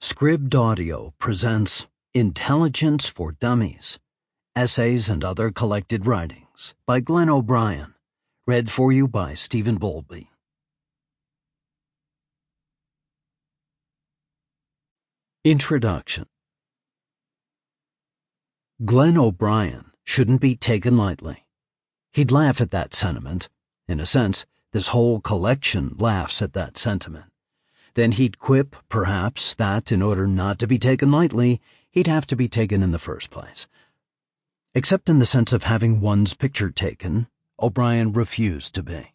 Scribd Audio presents Intelligence for Dummies, Essays and Other Collected Writings by Glenn O'Brien, read for you by Stephen Bowlby. Introduction. Glenn O'Brien shouldn't be taken lightly. He'd laugh at that sentiment. In a sense, this whole collection laughs at that sentiment. Then he'd quip, perhaps, that in order not to be taken lightly, he'd have to be taken in the first place. Except in the sense of having one's picture taken, O'Brien refused to be.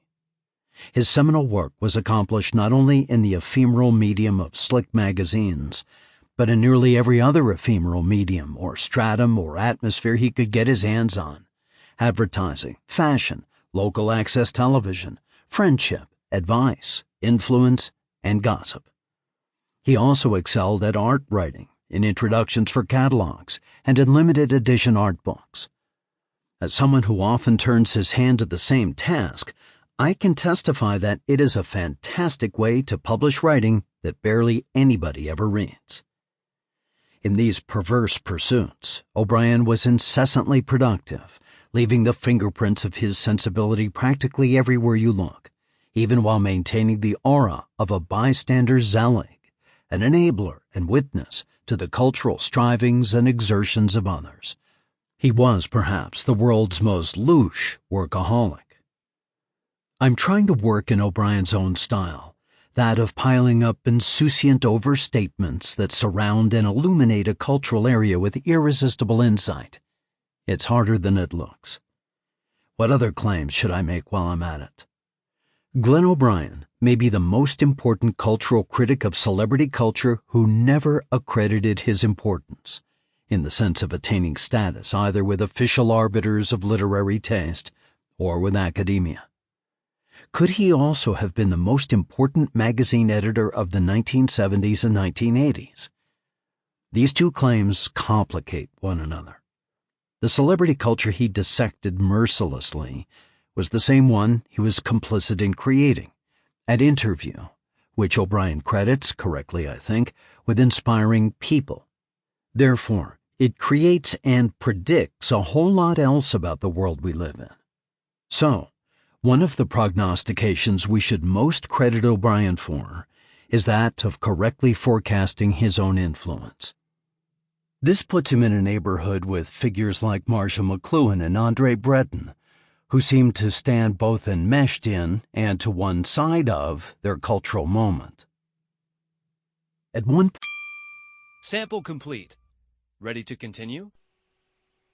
His seminal work was accomplished not only in the ephemeral medium of slick magazines, but in nearly every other ephemeral medium or stratum or atmosphere he could get his hands on: advertising, fashion, local access television, friendship, advice, influence, and gossip. He also excelled at art writing, in introductions for catalogs, and in limited edition art books. As someone who often turns his hand to the same task, I can testify that it is a fantastic way to publish writing that barely anybody ever reads. In these perverse pursuits, O'Brien was incessantly productive, leaving the fingerprints of his sensibility practically everywhere you look, even while maintaining the aura of a bystander's zealot, an enabler and witness to the cultural strivings and exertions of others. He was perhaps the world's most louche workaholic. I'm trying to work in O'Brien's own style, that of piling up insouciant overstatements that surround and illuminate a cultural area with irresistible insight. It's harder than it looks. What other claims should I make while I'm at it? Glenn O'Brien may be the most important cultural critic of celebrity culture who never accredited his importance, in the sense of attaining status either with official arbiters of literary taste or with academia. Could he also have been the most important magazine editor of the 1970s and 1980s? These two claims complicate one another. The celebrity culture he dissected mercilessly was the same one he was complicit in creating, at Interview, which O'Brien credits, correctly I think, with inspiring people. Therefore, it creates and predicts a whole lot else about the world we live in. So, one of the prognostications we should most credit O'Brien for is that of correctly forecasting his own influence. This puts him in a neighborhood with figures like Marshall McLuhan and Andre Breton, who seem to stand both enmeshed in and to one side of their cultural moment. At one Sample complete. Ready to continue?